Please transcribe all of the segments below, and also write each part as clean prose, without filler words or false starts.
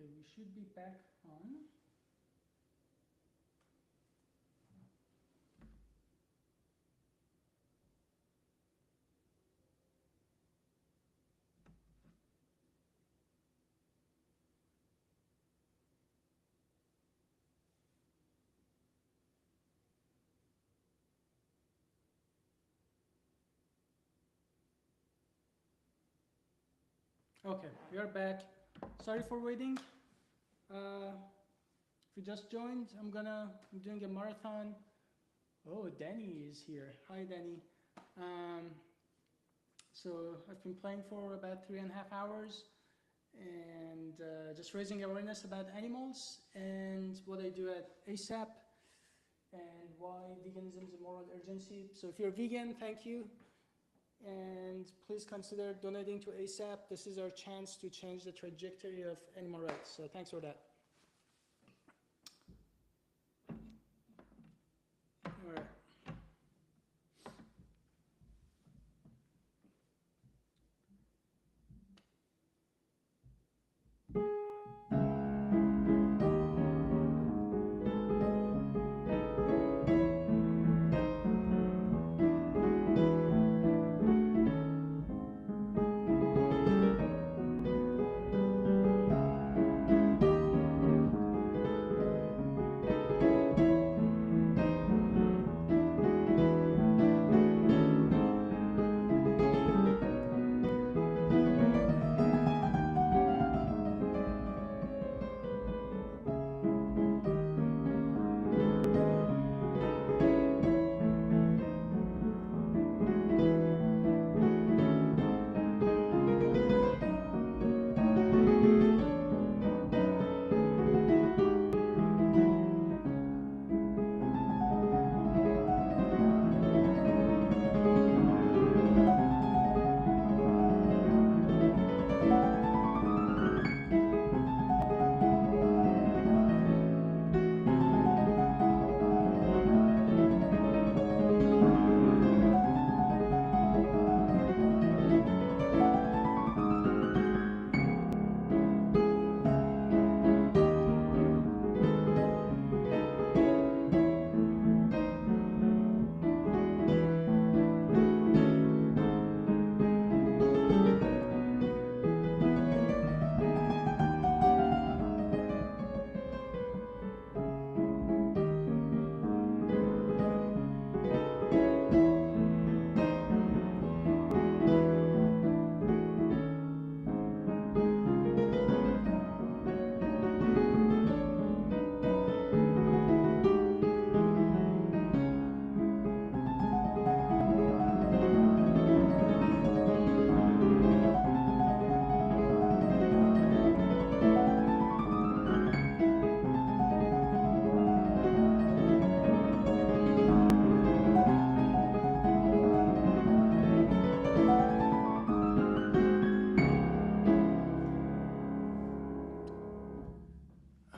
Okay, we should be back on. Okay, we are back. Sorry for waiting. If you just joined, I'm doing a marathon. Oh, Danny is here. Hi, Danny. So I've been playing for about 3.5 hours and just raising awareness about animals and what I do at ASAP and why veganism is a moral urgency. So if you're vegan, thank you. And please consider donating to ASAP. This is our chance to change the trajectory of animal rights. So thanks for that.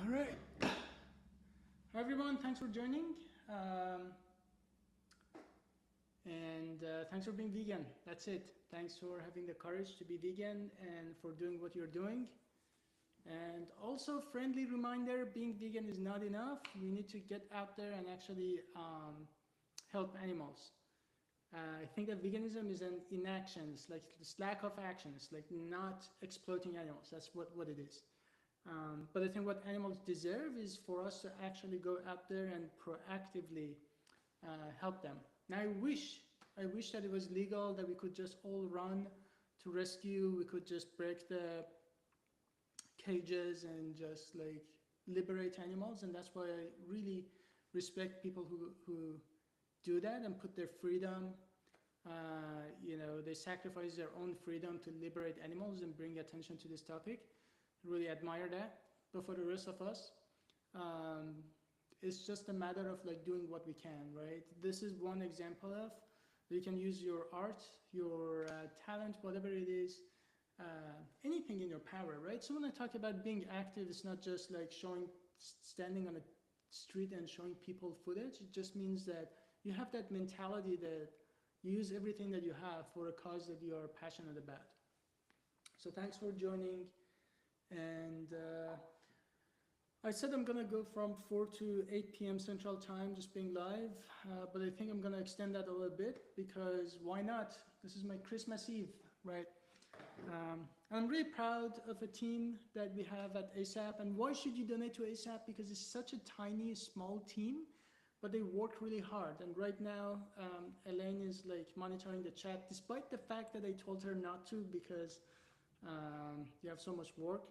All right. Everyone, thanks for joining. Thanks for being vegan. That's it. Thanks for having the courage to be vegan and for doing what you're doing. And also, friendly reminder, being vegan is not enough. We need to get out there and actually help animals. I think that veganism is an inaction. It's like this lack of action. It's like not exploiting animals. That's what it is. But I think what animals deserve is for us to actually go out there and proactively help them. Now I wish that it was legal, that we could just all run to rescue, we could just break the cages and just like liberate animals, and that's why I really respect people who do that and put their freedom, they sacrifice their own freedom to liberate animals and bring attention to this topic. Really admire that. But for the rest of us, it's just a matter of like doing what we can, right? This is one example of you can use your art, your talent, whatever it is, anything in your power, right? So when I talk about being active, it's not just like standing on a street and showing people footage. It just means that you have that mentality that you use everything that you have for a cause that you are passionate about. So thanks for joining. And I said I'm gonna go from 4 to 8 p.m. Central Time, just being live, but I think I'm gonna extend that a little bit because why not? This is my Christmas Eve, right? I'm really proud of a team that we have at ASAP. And why should you donate to ASAP? Because it's such a tiny, small team, but they work really hard. And right now, Elaine is like monitoring the chat, despite the fact that I told her not to because you have so much work.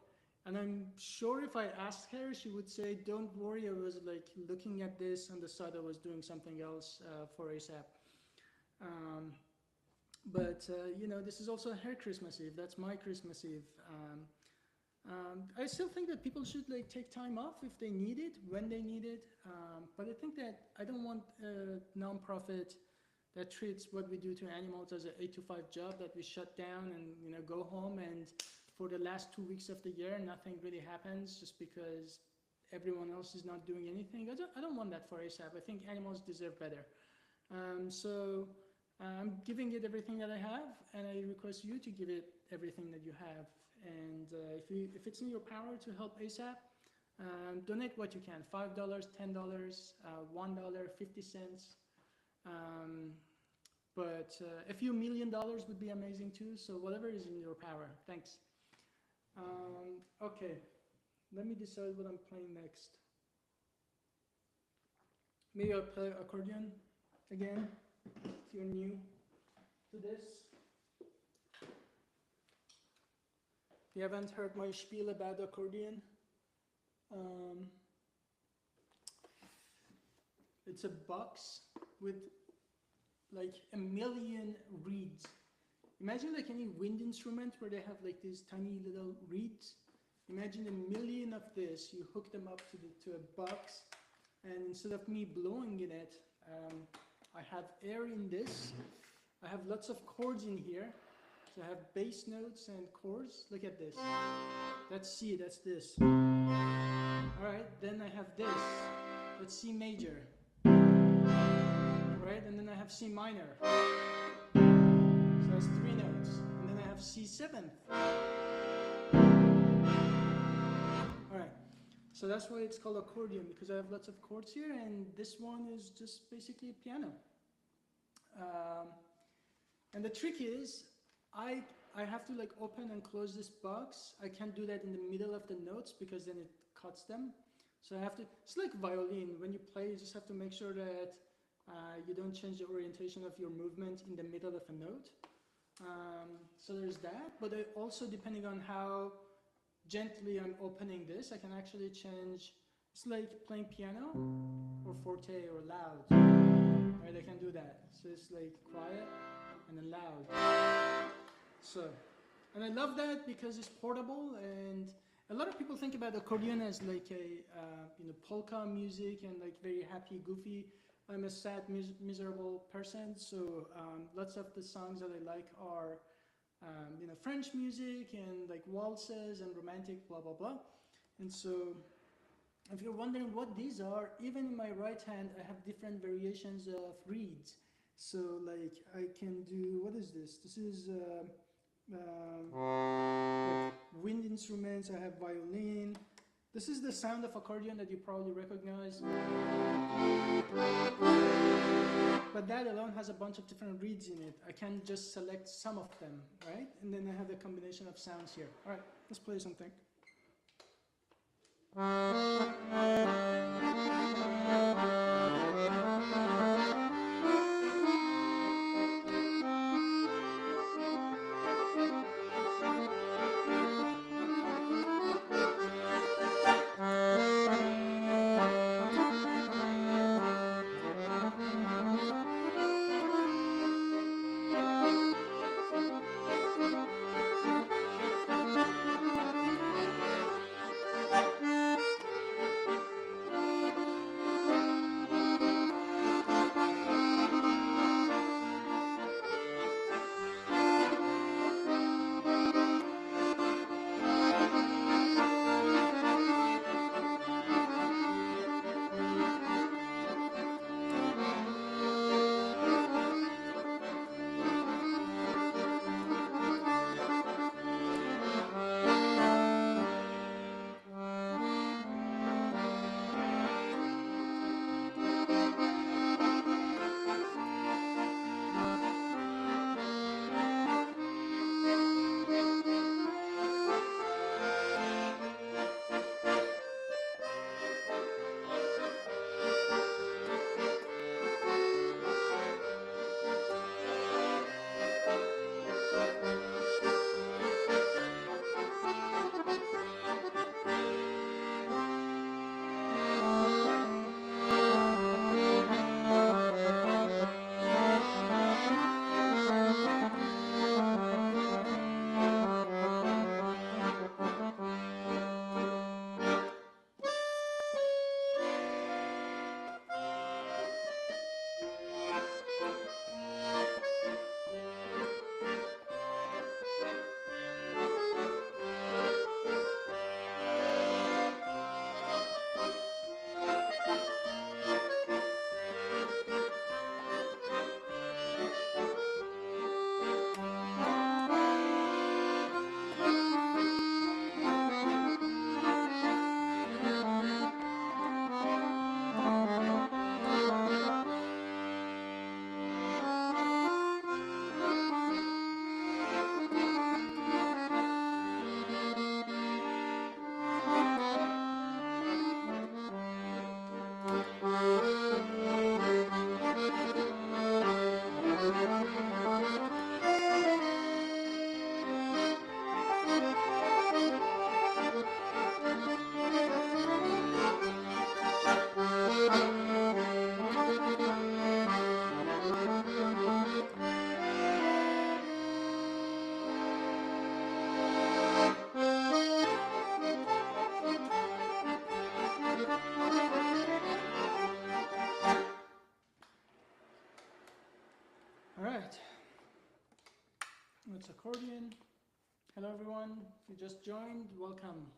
And I'm sure if I asked her, she would say, don't worry, I was like looking at this on the side, I was doing something else for ASAP. But you know, this is also her Christmas Eve. That's my Christmas Eve. I still think that people should like take time off if they need it, when they need it. But I think that I don't want a nonprofit that treats what we do to animals as an 8 to 5 job that we shut down and go home, and for the last 2 weeks of the year nothing really happens just because everyone else is not doing anything. I don't want that for ASAP. I think animals deserve better. So I'm giving it everything that I have, and I request you to give it everything that you have. And if it's in your power to help ASAP, donate what you can: $5, $10, $1, 50 cents. But a few $1 million would be amazing too. So whatever is in your power. Thanks. Okay, let me decide what I'm playing next. Maybe I'll play accordion again. If you're new to this, if you haven't heard my spiel about accordion, it's a box with like 1 million reeds. Imagine like any wind instrument where they have like these tiny little reeds. Imagine 1 million of this. You hook them up to a box, and instead of me blowing in it, I have air in this. I have lots of chords in here. So I have bass notes and chords. Look at this. That's C, that's this. Alright, then I have this. That's C major. Alright, and then I have C minor. So that's 3 notes. And then I have C7. Alright, so that's why it's called accordion, because I have lots of chords here, and this one is just basically a piano. And the trick is, I have to like open and close this box. I can't do that in the middle of the notes because then it cuts them. So I have to, it's like violin. When you play, you just have to make sure that you don't change the orientation of your movement in the middle of a note. So there's that, but also depending on how gently I'm opening this, I can actually change. It's like playing piano or forte or loud, right? I can do that. So it's like quiet and then loud. So, and I love that because it's portable, and a lot of people think about accordion as like a polka music and like very happy, goofy. I'm a sad, miserable person, so lots of the songs that I like are French music and like waltzes and romantic, blah blah blah. And so if you're wondering what these are, even in my right hand I have different variations of reeds. So like I can do, what is this? This is like wind instruments. I have violin. This is the sound of accordion that you probably recognize. But that alone has a bunch of different reeds in it. I can just select some of them, right? And then I have a combination of sounds here. All right, let's play something. All right. It's accordion. Hello, everyone. If you just joined, welcome.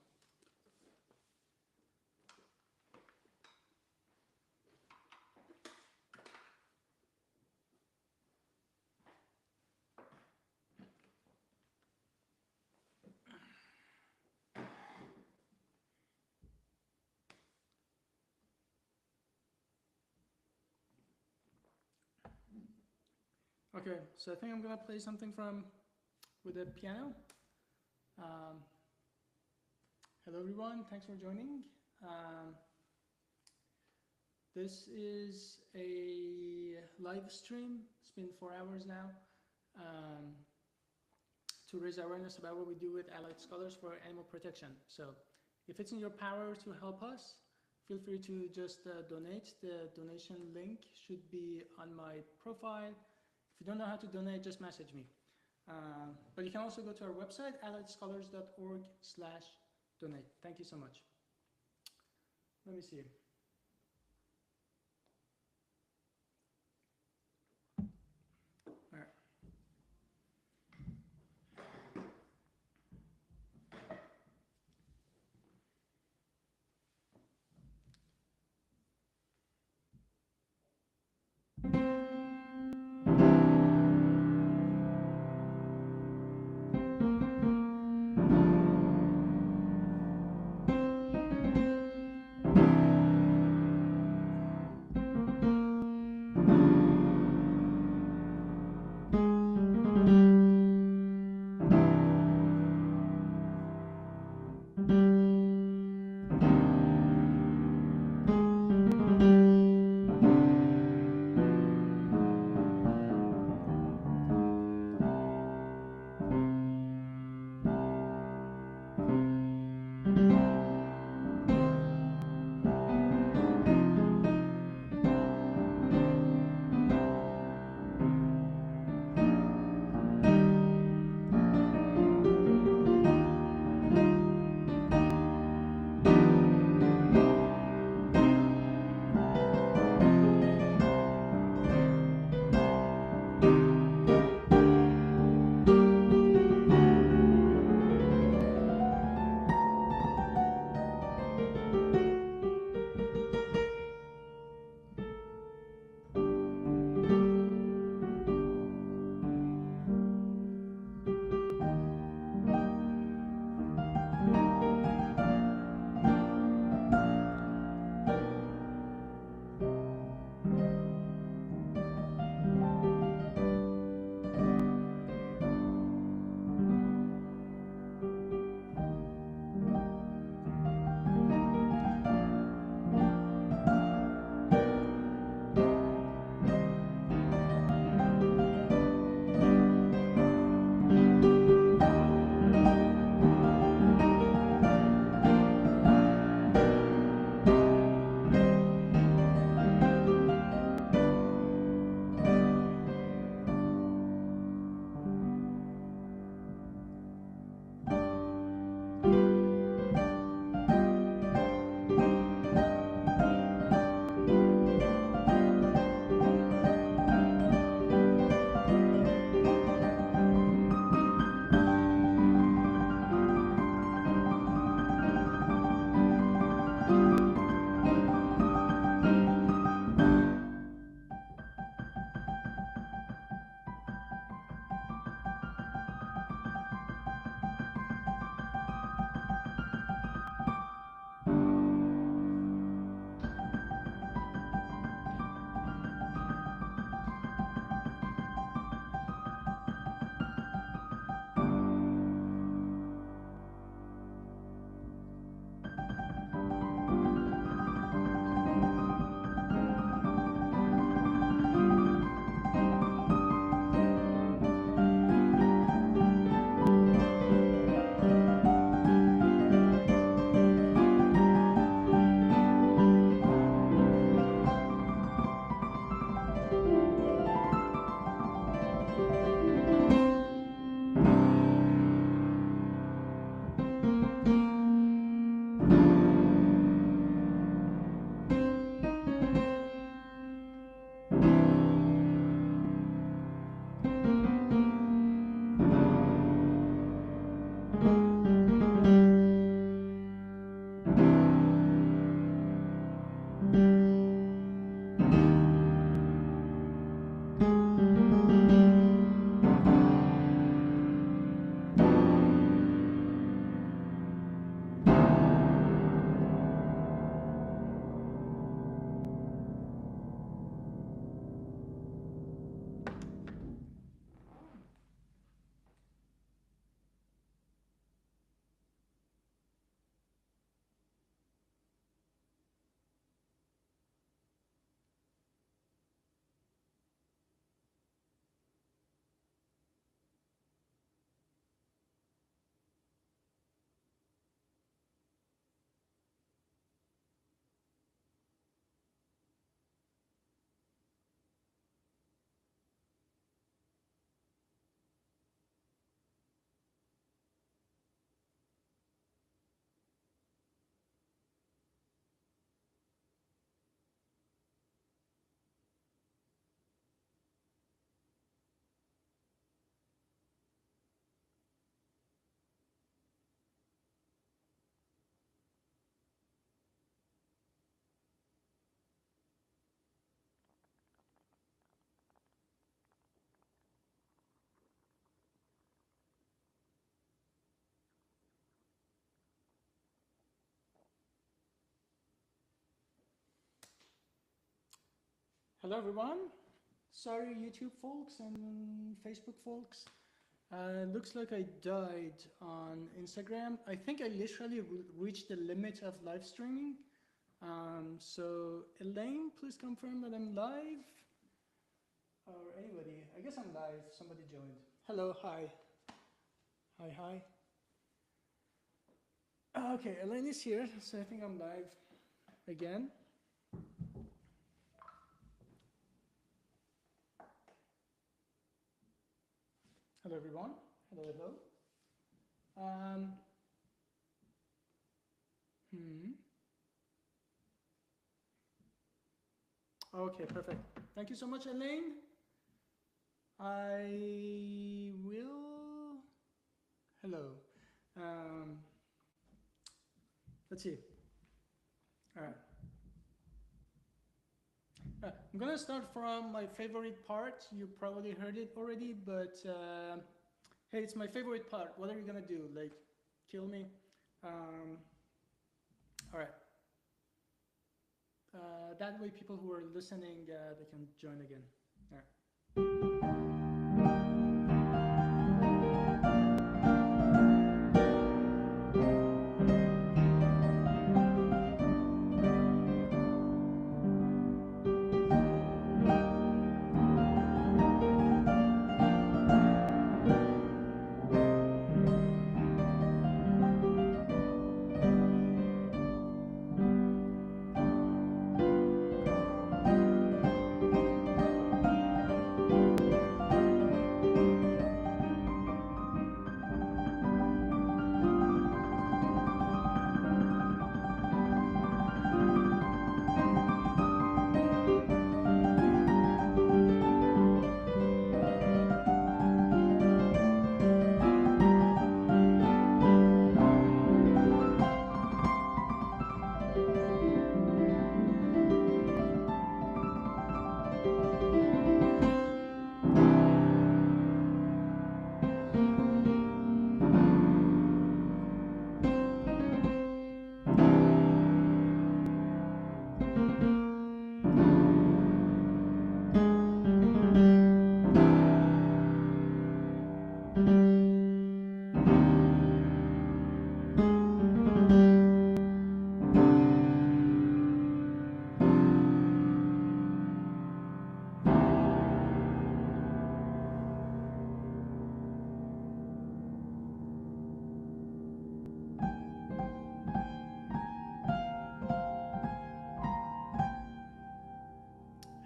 Okay, so I think I'm gonna play something with the piano. Hello everyone, thanks for joining. This is a live stream. It's been 4 hours now to raise awareness about what we do with allied scholars for animal protection. So if it's in your power to help us, feel free to just donate. The donation link should be on my profile. If you don't know how to donate, just message me. But you can also go to our website, alliedscholars.org/donate. Thank you so much. Let me see. All right. Hello everyone. Sorry YouTube folks and Facebook folks. Looks like I died on Instagram. I think I literally reached the limit of live streaming. So Elaine, please confirm that I'm live. Or anybody, I guess I'm live. Somebody joined. Hello, hi. Hi. Okay, Elaine is here, so I think I'm live again. Hello everyone. Hello. Okay, perfect. Thank you so much, Elaine. I will. Hello. Let's see. All right. I'm gonna start from my favorite part. You probably heard it already, but hey, it's my favorite part. What are you gonna do? Like, kill me? All right. That way, people who are listening, they can join again. All right.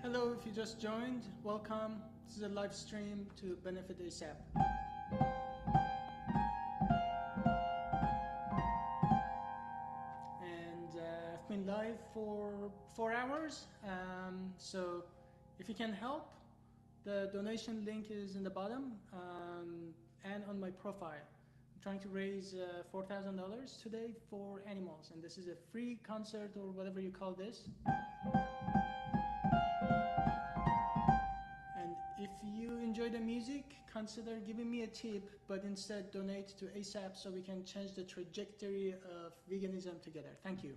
Hello, if you just joined, welcome. This is a live stream to benefit ASAP. And I've been live for 4 hours, so if you can help, the donation link is in the bottom and on my profile. I'm trying to raise $4,000 today for animals, and this is a free concert or whatever you call this. If you enjoy the music, consider giving me a tip, but instead donate to ASAP so we can change the trajectory of veganism together. Thank you.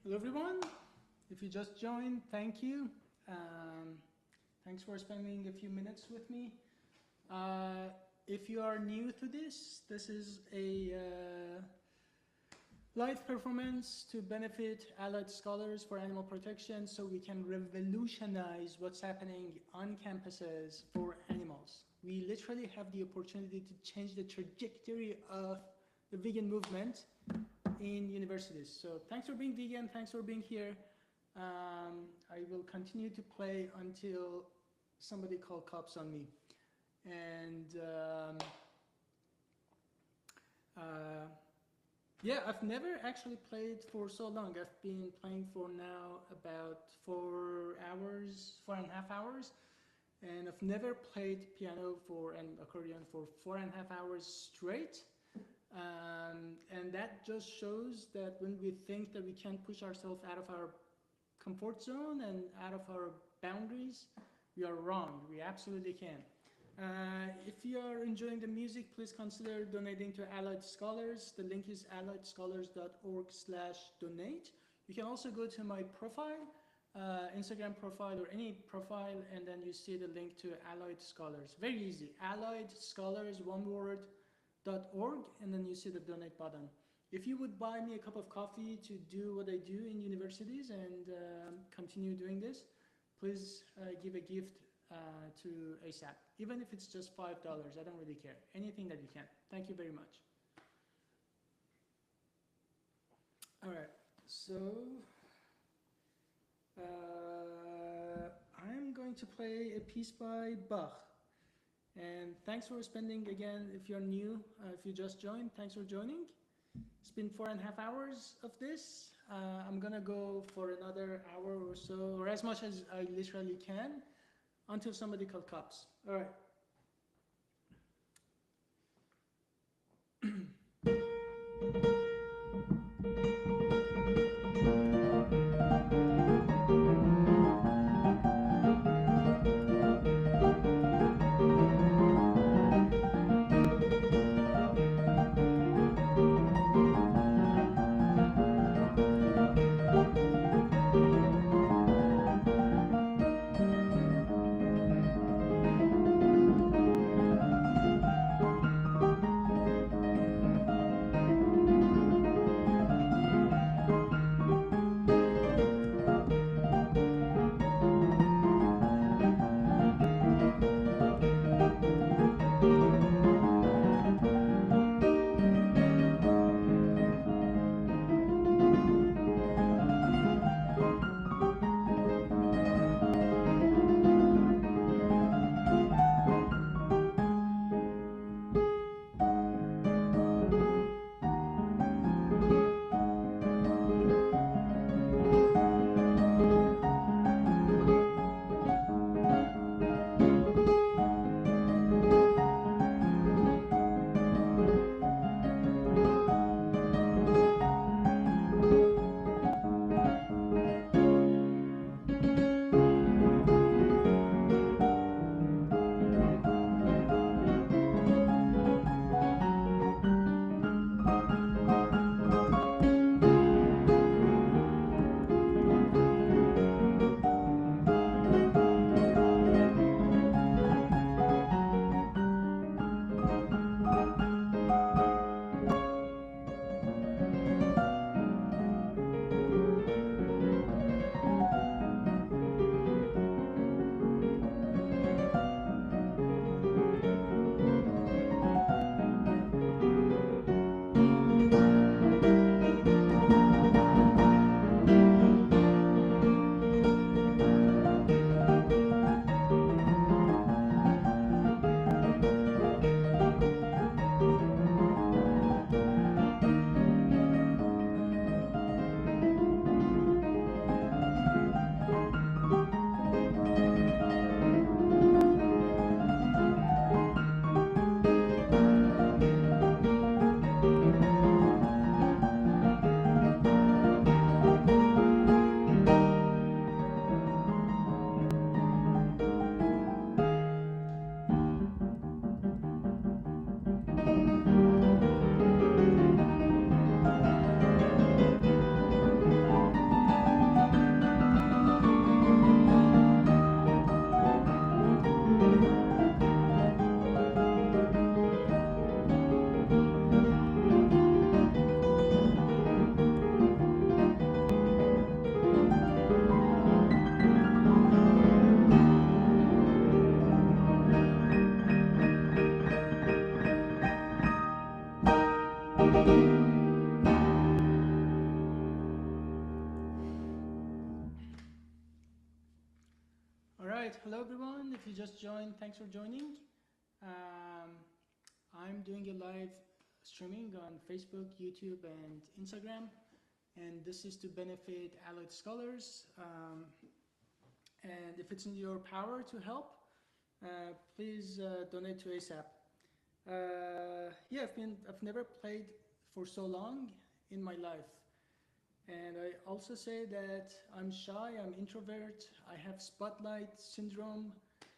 Hello everyone. If you just joined, thank you. Thanks for spending a few minutes with me. If you are new to this is a live performance to benefit allied scholars for animal protection so we can revolutionize what's happening on campuses for animals. We literally have the opportunity to change the trajectory of the vegan movement in universities. So thanks for being vegan, thanks for being here. I will continue to play until somebody calls cops on me. And yeah, I've never actually played for so long. I've been playing for now about 4.5 hours. And I've never played piano and accordion for 4.5 hours straight. And that just shows that when we think that we can't push ourselves out of our comfort zone and out of our boundaries, we are wrong. We absolutely can. If you are enjoying the music, please consider donating to Allied Scholars. The link is alliedscholars.org/donate. You can also go to my profile, Instagram profile or any profile, and then you see the link to Allied Scholars. Very easy. Allied Scholars, one word, .org, and then you see the donate button. If you would buy me a cup of coffee to do what I do in universities and continue doing this, please give a gift to ASAP. Even if it's just $5, I don't really care. Anything that you can. Thank you very much. All right, so I'm going to play a piece by Bach. And thanks for spending, again, if you're new, if you just joined, thanks for joining. It's been 4.5 hours of this. I'm gonna go for another hour or so, or as much as I literally can, until somebody calls cops. All right. right, hello everyone. If you just joined, thanks for joining. Um, I'm doing a live streaming on Facebook, YouTube, and Instagram, and this is to benefit allied scholars. And if it's in your power to help, please donate to ASAP. Yeah, I've never played for so long in my life. And I also say that I'm shy, I'm introvert, I have spotlight syndrome,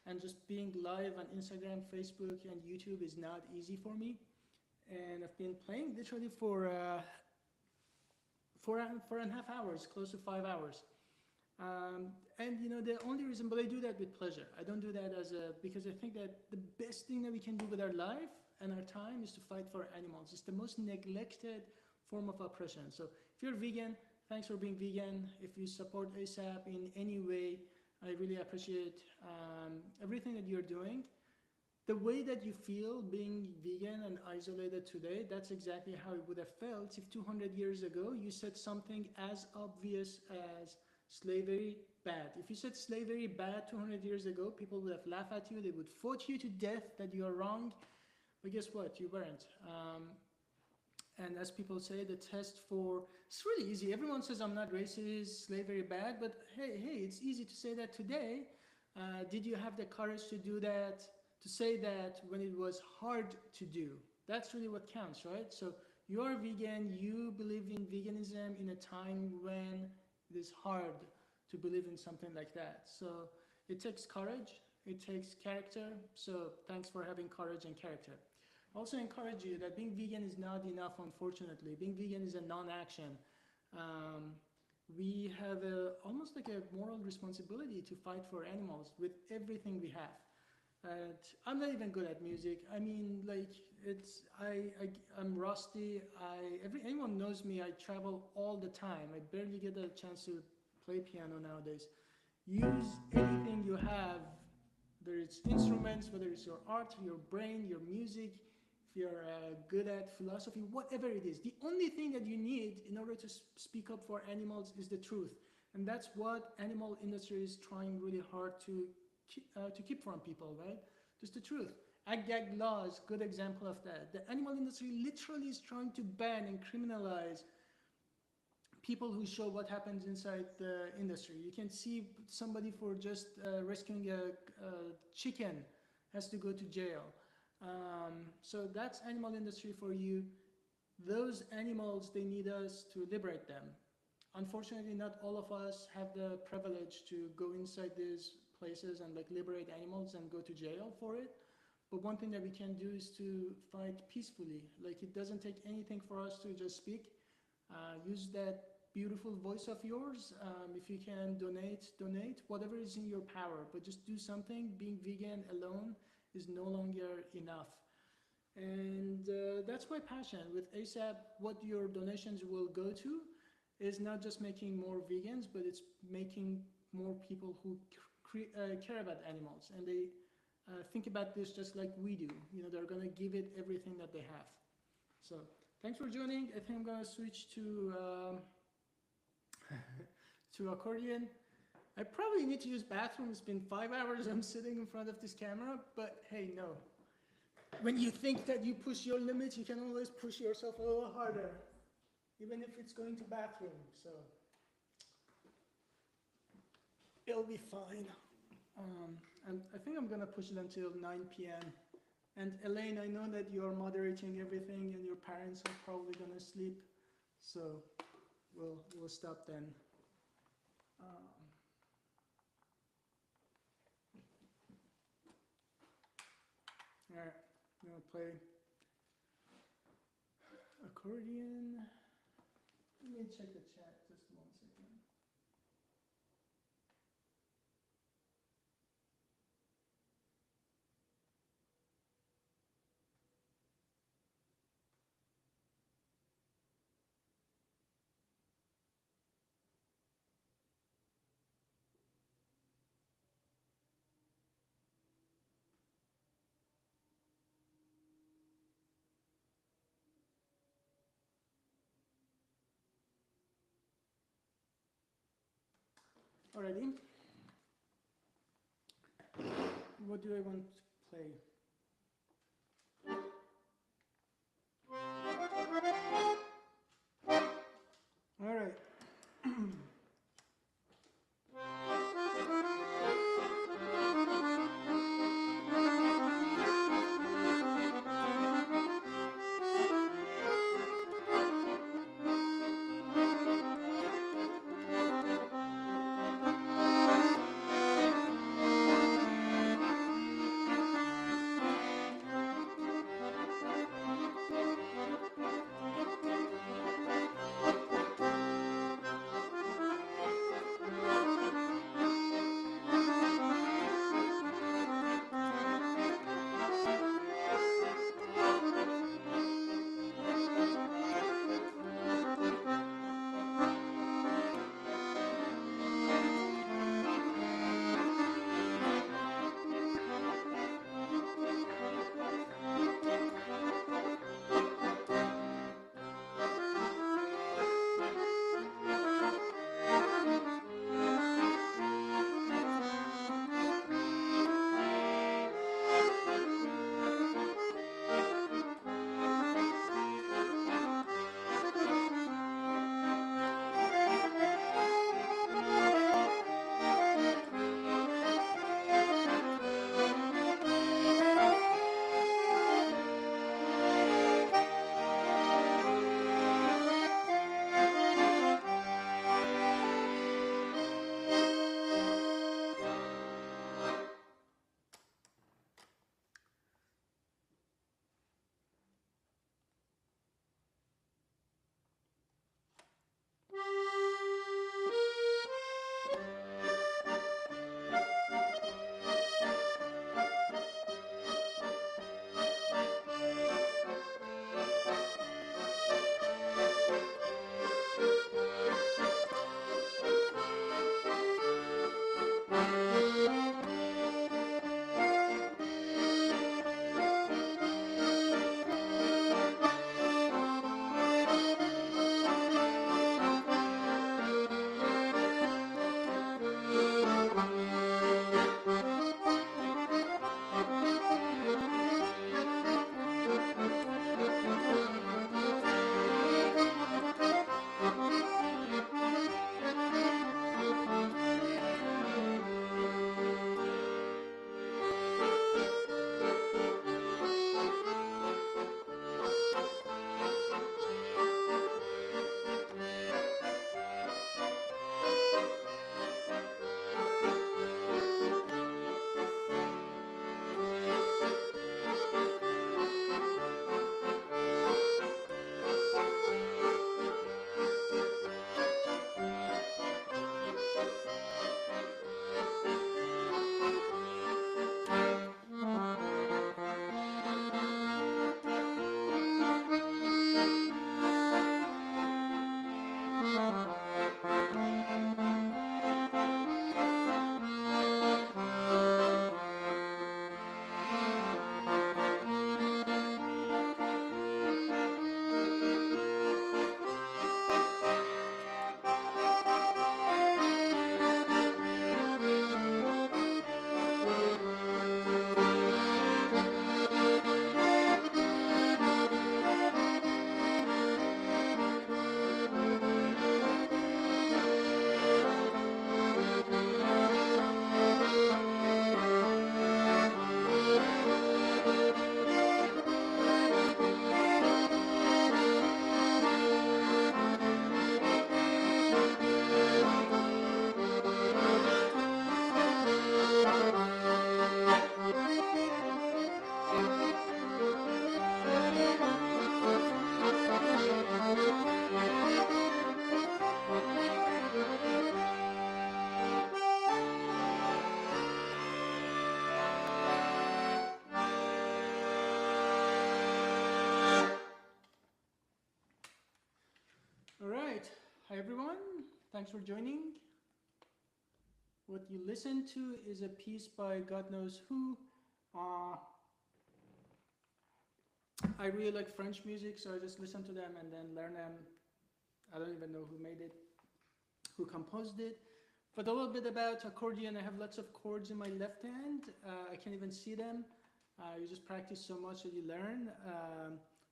and just being live on Instagram, Facebook, and YouTube is not easy for me. And I've been playing literally for 4.5 hours, close to 5 hours. And you know, the only reason, but I do that with pleasure. I don't do that because I think that the best thing that we can do with our life and our time is to fight for animals. It's the most neglected form of oppression. So if you're vegan, thanks for being vegan. If you support ASAP in any way, I really appreciate everything that you're doing. The way that you feel being vegan and isolated today, that's exactly how it would have felt if 200 years ago you said something as obvious as slavery bad. If you said slavery bad 200 years ago, people would have laughed at you. They would vote you to death that you are wrong. But guess what? You weren't. And as people say, the test for, it's really easy. Everyone says I'm not racist, slavery bad, but hey, it's easy to say that today. Did you have the courage to do that, to say that when it was hard to do? That's really what counts, right? So you are vegan, you believe in veganism in a time when it is hard to believe in something like that. So it takes courage, it takes character. So thanks for having courage and character. Also encourage you that being vegan is not enough, unfortunately. Being vegan is a non-action. We have almost like a moral responsibility to fight for animals with everything we have. I'm not even good at music. I mean, like, I'm rusty. Anyone knows me, I travel all the time. I barely get a chance to play piano nowadays. Use anything you have, whether it's instruments, whether it's your art, your brain, your music, if you're good at philosophy, whatever it is. The only thing that you need in order to speak up for animals is the truth. And that's what animal industry is trying really hard to keep from people, right? Just the truth. Ag-gag law is a good example of that. The animal industry literally is trying to ban and criminalize people who show what happens inside the industry. You can see somebody for just rescuing a chicken has to go to jail. So that's animal industry for you. Those animals, they need us to liberate them. Unfortunately, not all of us have the privilege to go inside these places and like liberate animals and go to jail for it. But one thing that we can do is to fight peacefully. Like, it doesn't take anything for us to just speak. Use that beautiful voice of yours. If you can donate, whatever is in your power, but just do something. Being vegan alone is no longer enough. And that's my passion. With ASAP, what your donations will go to is not just making more vegans, but it's making more people who care about animals. And they think about this just like we do. You know, they're gonna give it everything that they have. So thanks for joining. I think I'm gonna switch to to accordion. I probably need to use bathroom. It's been 5 hours I'm sitting in front of this camera, but hey, no. When you think that you push your limits, you can always push yourself a little harder, even if it's going to bathroom. So it'll be fine. And I think I'm gonna push it until 9 p.m. And Elaine, I know that you're moderating everything and your parents are probably gonna sleep. So we'll stop then. All right, I'm gonna play accordion. Let me check the chat just 1 second. Alrighty. what do I want to play? All right. All right. Hi, everyone. Thanks for joining. What you listen to is a piece by God knows who. I really like French music, so I just listen to them and then learn them. I don't even know who made it, who composed it, But a little bit about accordion. I have lots of chords in my left hand. I can't even see them. You just practice so much that you learn.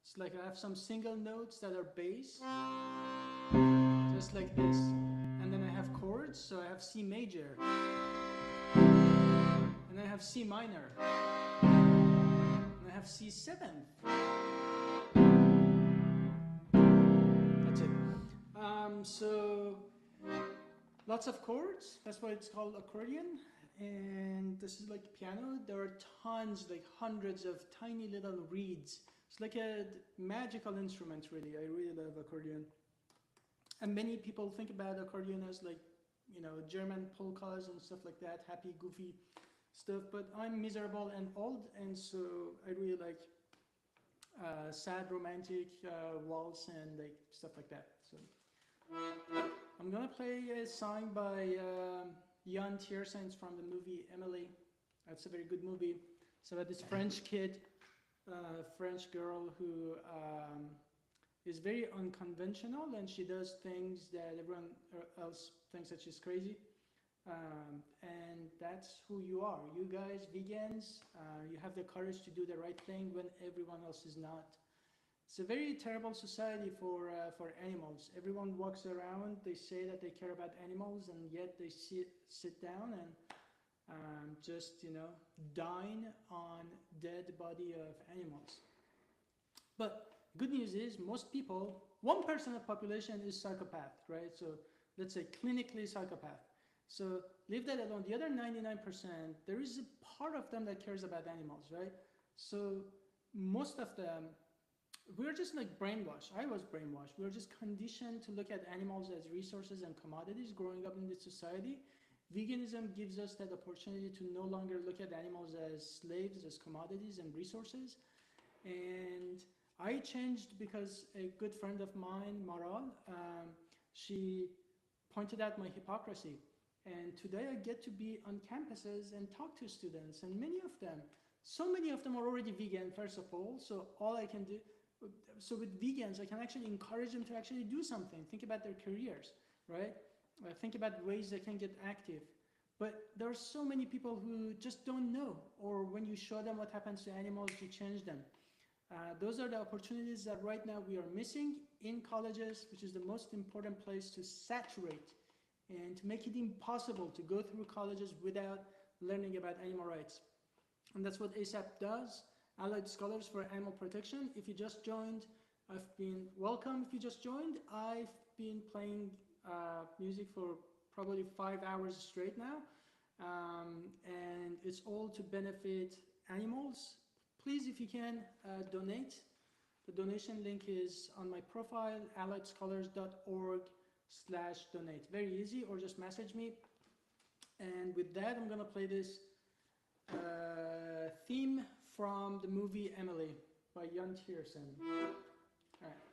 It's like I have some single notes that are bass, just like this. And then I have chords, so I have C major. And then I have C minor. And I have C7. That's it. So lots of chords. That's why it's called accordion. And this is like piano. There are tons, like hundreds of tiny little reeds. It's like a magical instrument, really. I really love accordion. And many people think about accordion as like, you know, German polkas and stuff like that, happy, goofy stuff. But I'm miserable and old, and so I really like sad, romantic waltz and like stuff like that. So I'm gonna play a song by Jan Tiersen from the movie Emily. That's a very good movie. It's about this French kid, French girl who is very unconventional, and she does things that everyone else thinks that she's crazy. And that's who you are. You guys, vegans, you have the courage to do the right thing when everyone else is not. It's a very terrible society for animals. Everyone walks around, they say that they care about animals, and yet they sit down and just, you know, dine on dead body of animals. But good news is most people, 1% of population is psychopath, right? So let's say clinically psychopath. So leave that alone. The other 99%, there is a part of them that cares about animals, right? So most of them, we're just like brainwashed. I was brainwashed. We were just conditioned to look at animals as resources and commodities growing up in this society. Veganism gives us that opportunity to no longer look at animals as slaves, as commodities and resources. And I changed because a good friend of mine, Maral, she pointed out my hypocrisy. And today I get to be on campuses and talk to students, and many of them, so many of them are already vegan, first of all. So all I can do, so with vegans, I can actually encourage them to actually do something, think about their careers, right? Think about ways they can get active. But there are so many people who just don't know, or when you show them what happens to animals, you change them. Those are the opportunities that right now we are missing in colleges, which is the most important place to saturate and to make it impossible to go through colleges without learning about animal rights. And that's what ASAP does, Allied Scholars for Animal Protection. If you just joined, I've been welcome. If you just joined, I've been playing music for probably 5 hours straight now. And it's all to benefit animals. Please, if you can, donate. The donation link is on my profile, alliedscholars.org/donate. Very easy, or just message me. And with that, I'm gonna play this theme from the movie Emily by Jan Tiersen. All right.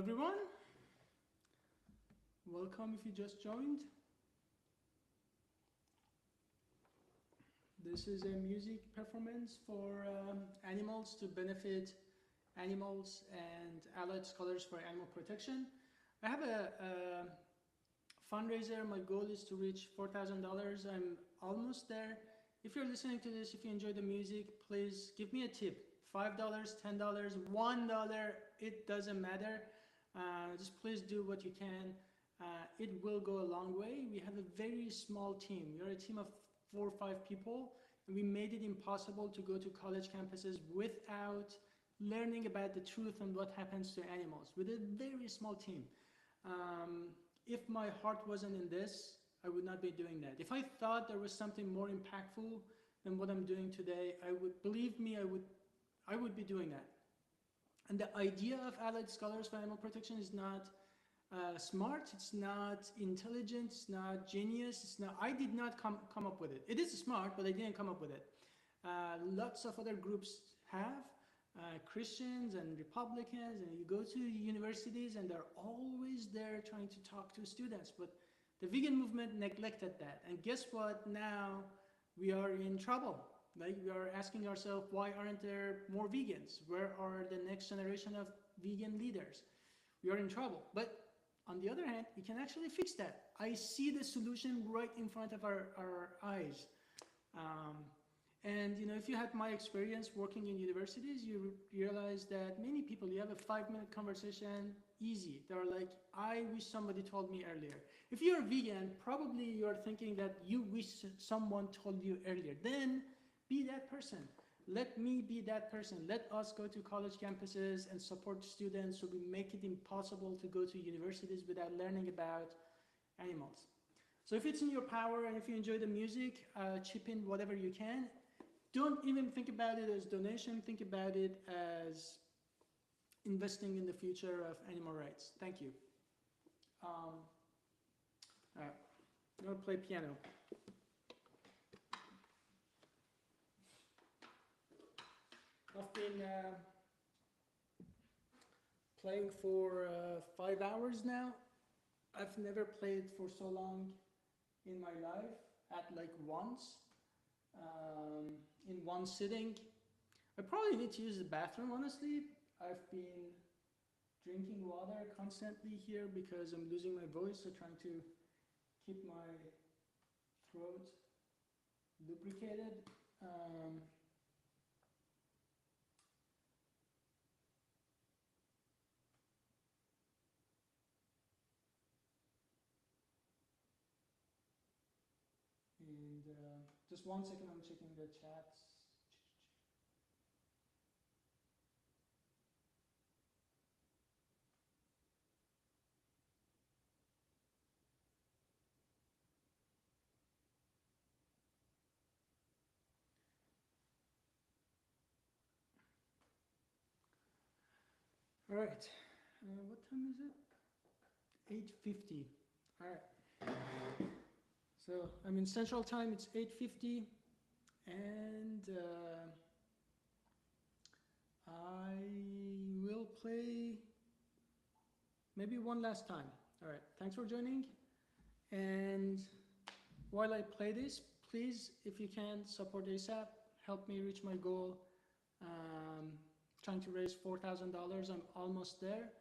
everyone. Welcome if you just joined. This is a music performance for animals to benefit animals and allied scholars for animal protection. I have a fundraiser. My goal is to reach $4,000. I'm almost there. If you're listening to this, if you enjoy the music, please give me a tip. $5, $10, $1, it doesn't matter. Just please do what you can. It will go a long way. We have a very small team. We're a team of 4 or 5 people. And we made it impossible to go to college campuses without learning about the truth and what happens to animals with a very small team. If my heart wasn't in this, I would not be doing that. If I thought there was something more impactful than what I'm doing today, believe me, I would be doing that. And the idea of allied scholars for animal protection is not smart, it's not intelligent, it's not genius, I did not come up with it. It is smart, but I didn't come up with it. Lots of other groups have, Christians and Republicans, and you go to universities and they're always there trying to talk to students, but the vegan movement neglected that. And guess what? Now we are in trouble. Like, we are asking ourselves, why aren't there more vegans? Where are the next generation of vegan leaders? We are in trouble. But on the other hand, we can actually fix that. I see the solution right in front of our eyes. And you know, if you had my experience working in universities, you realize that many people, you have a 5-minute conversation, easy. They're like, I wish somebody told me earlier. If you're vegan, probably you're thinking that you wish someone told you earlier. Then be that person. Let me be that person. Let us go to college campuses and support students so we make it impossible to go to universities without learning about animals. So if it's in your power and if you enjoy the music, chip in whatever you can. Don't even think about it as donation. Think about it as investing in the future of animal rights. Thank you. All right. I'm going to play piano. I've been playing for 5 hours now. I've never played for so long in my life, at like once, in one sitting. I probably need to use the bathroom, honestly. I've been drinking water constantly here because I'm losing my voice, so trying to keep my throat lubricated. And just 1 second, I'm checking the chats. All right, what time is it? 8:50. All right. So I'm in Central Time, it's 8:50, and I will play maybe one last time. All right, thanks for joining. And while I play this, please, if you can, support ASAP, help me reach my goal. Trying to raise $4,000, I'm almost there.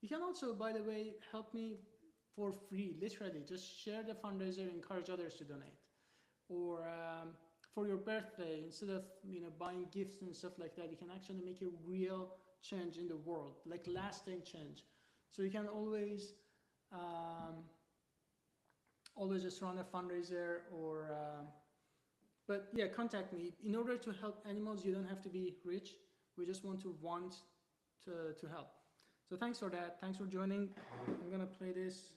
You can also, by the way, help me for free, literally. Just share the fundraiser, encourage others to donate. Or for your birthday, instead of buying gifts and stuff like that, you can actually make a real change in the world, like lasting change. So you can always just run a fundraiser, or but yeah, contact me. In order to help animals, you don't have to be rich. We just want to help. So thanks for that. Thanks for joining. I'm gonna play this,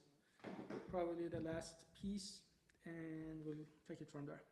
probably the last piece, and we'll take it from there.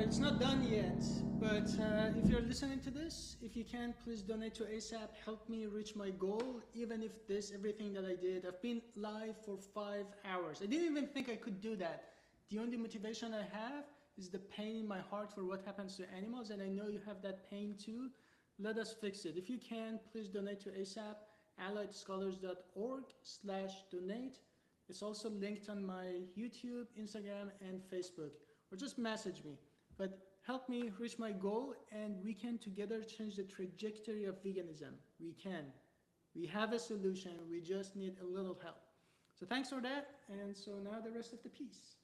It's not done yet, but if you're listening to this, if you can, please donate to ASAP. Help me reach my goal, even if everything that I did. I've been live for 5 hours. I didn't even think I could do that. The only motivation I have is the pain in my heart for what happens to animals, and I know you have that pain too. Let us fix it. If you can, please donate to ASAP, alliedscholars.org/donate. It's also linked on my YouTube, Instagram, and Facebook. Or just message me. But help me reach my goal, and we can together change the trajectory of veganism. We can. We have a solution. We just need a little help. So thanks for that. And so now the rest of the piece.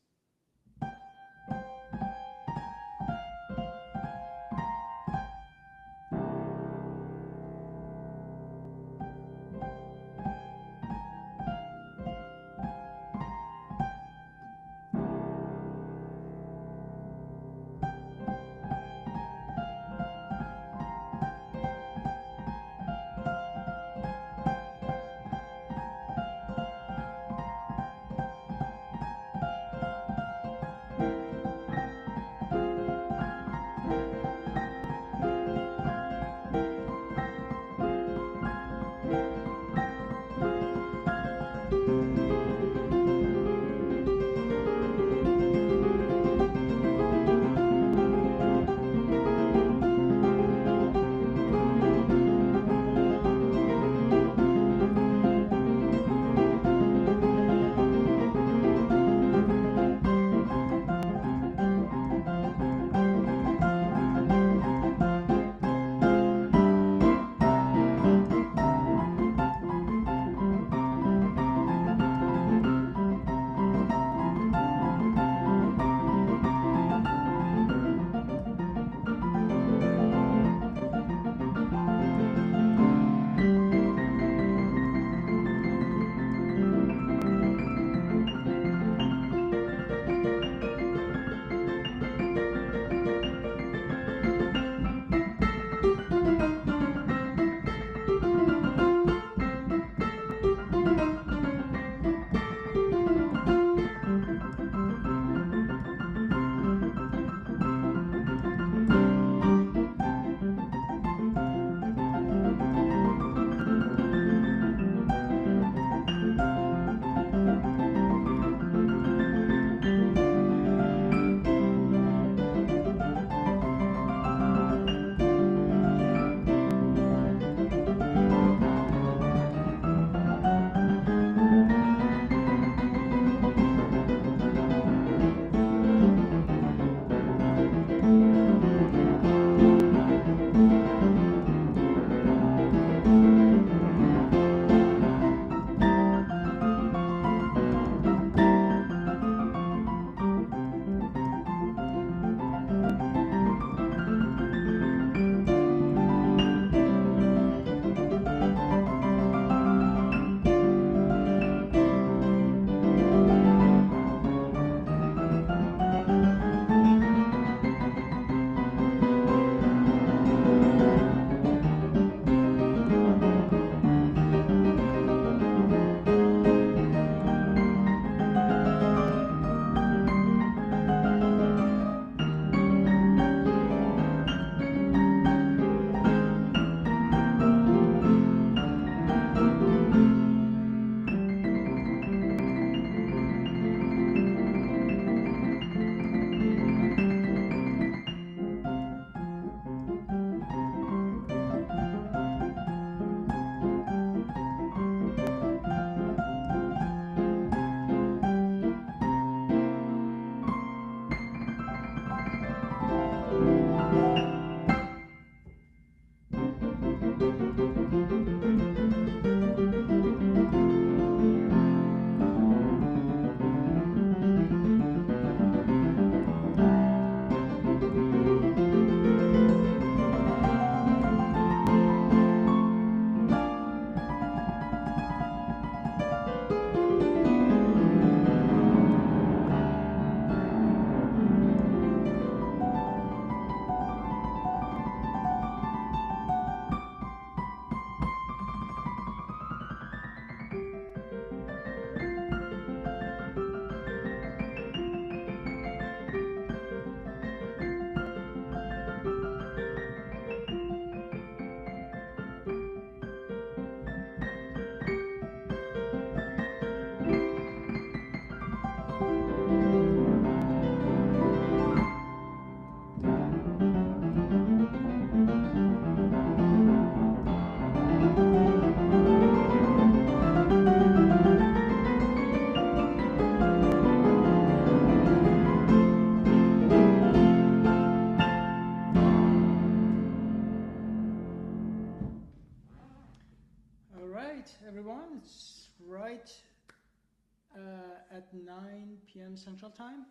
at 9 p.m. Central Time.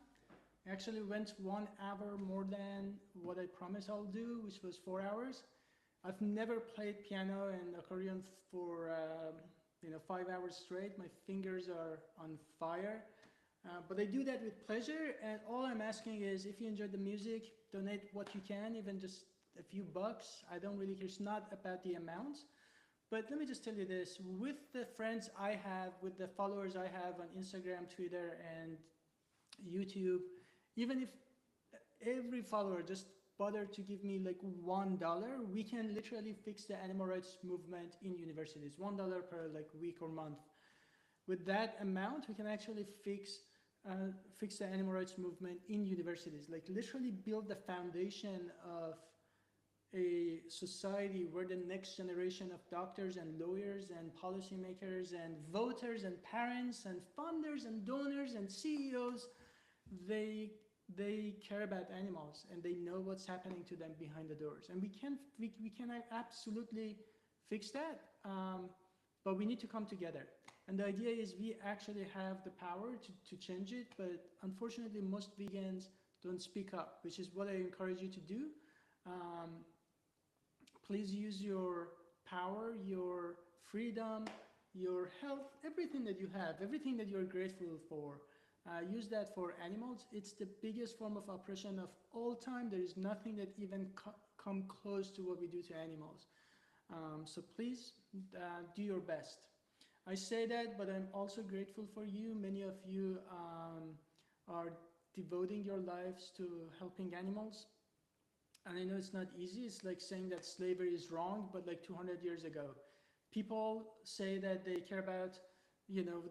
I actually went 1 hour more than what I promised I'll do, which was 4 hours. I've never played piano and accordion for 5 hours straight. My fingers are on fire. But I do that with pleasure, and all I'm asking is if you enjoy the music, donate what you can, even just a few bucks. I don't really care. It's not about the amounts. But let me just tell you this, with the friends I have, with the followers I have on Instagram, Twitter, and YouTube, even if every follower just bother to give me like $1, we can literally fix the animal rights movement in universities, $1 per like week or month. With that amount, we can actually fix the animal rights movement in universities, like literally build the foundation of a society where the next generation of doctors and lawyers and policymakers and voters and parents and funders and donors and CEOs, they care about animals and they know what's happening to them behind the doors. And we can absolutely fix that, but we need to come together. And the idea is we actually have the power to change it, but unfortunately most vegans don't speak up, which is what I encourage you to do. Please use your power, your freedom, your health, everything that you have, everything that you're grateful for. Use that for animals. It's the biggest form of oppression of all time. There is nothing that even come close to what we do to animals. So please do your best. I say that, but I'm also grateful for you. Many of you are devoting your lives to helping animals. And I know it's not easy. It's like saying that slavery is wrong, but like 200 years ago. People say that they care about,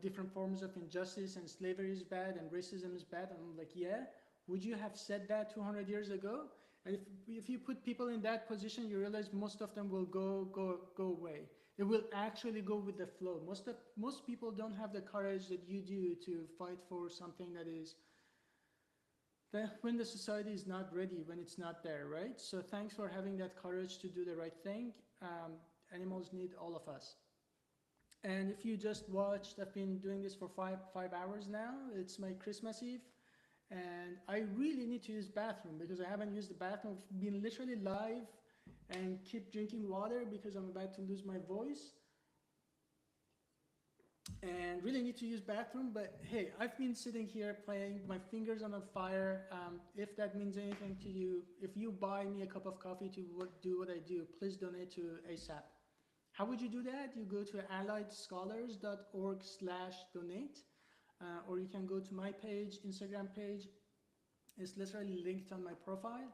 different forms of injustice and slavery is bad and racism is bad. And I'm like, yeah, would you have said that 200 years ago? And if you put people in that position, you realize most of them will go away. It will actually go with the flow. Most people don't have the courage that you do to fight for something that is when the society is not ready, when it's not there, right? So thanks for having that courage to do the right thing. Animals need all of us. And if you just watched, I've been doing this for five hours now. It's my Christmas Eve. And I really need to use bathroom because I haven't used the bathroom. I've been literally live and keep drinking water because I'm about to lose my voice. And really need to use bathroom, but hey, I've been sitting here playing, my fingers are on fire. If that means anything to you, if you buy me a cup of coffee to do what I do, please donate to ASAP. How would you do that? You go to alliedscholars.org/donate, or you can go to my page, Instagram page. It's literally linked on my profile,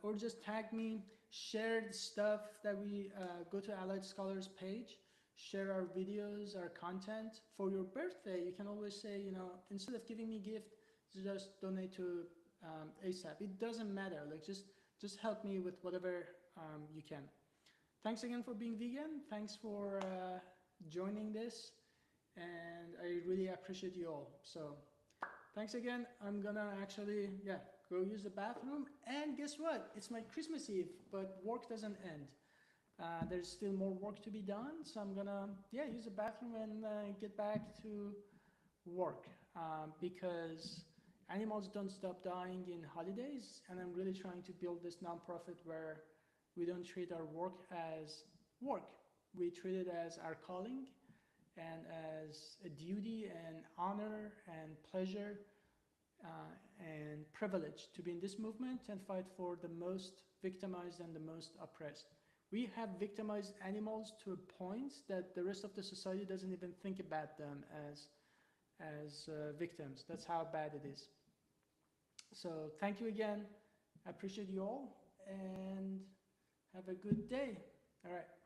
or just tag me, share the stuff that we go to Allied Scholars page. Share our videos, our content. For your birthday, you can always say, instead of giving me a gift, just donate to ASAP. It doesn't matter. Like just help me with whatever you can. Thanks again for being vegan. Thanks for joining this, and I really appreciate you all. So thanks again. I'm gonna actually, go use the bathroom. And guess what? It's my Christmas Eve, but work doesn't end. There's still more work to be done, so I'm gonna use the bathroom and get back to work because animals don't stop dying in holidays, and I'm really trying to build this nonprofit where we don't treat our work as work. We treat it as our calling and as a duty and honor and pleasure and privilege to be in this movement and fight for the most victimized and the most oppressed. We have victimized animals to a point that the rest of the society doesn't even think about them as victims. That's how bad it is. So thank you again. I appreciate you all and have a good day. All right.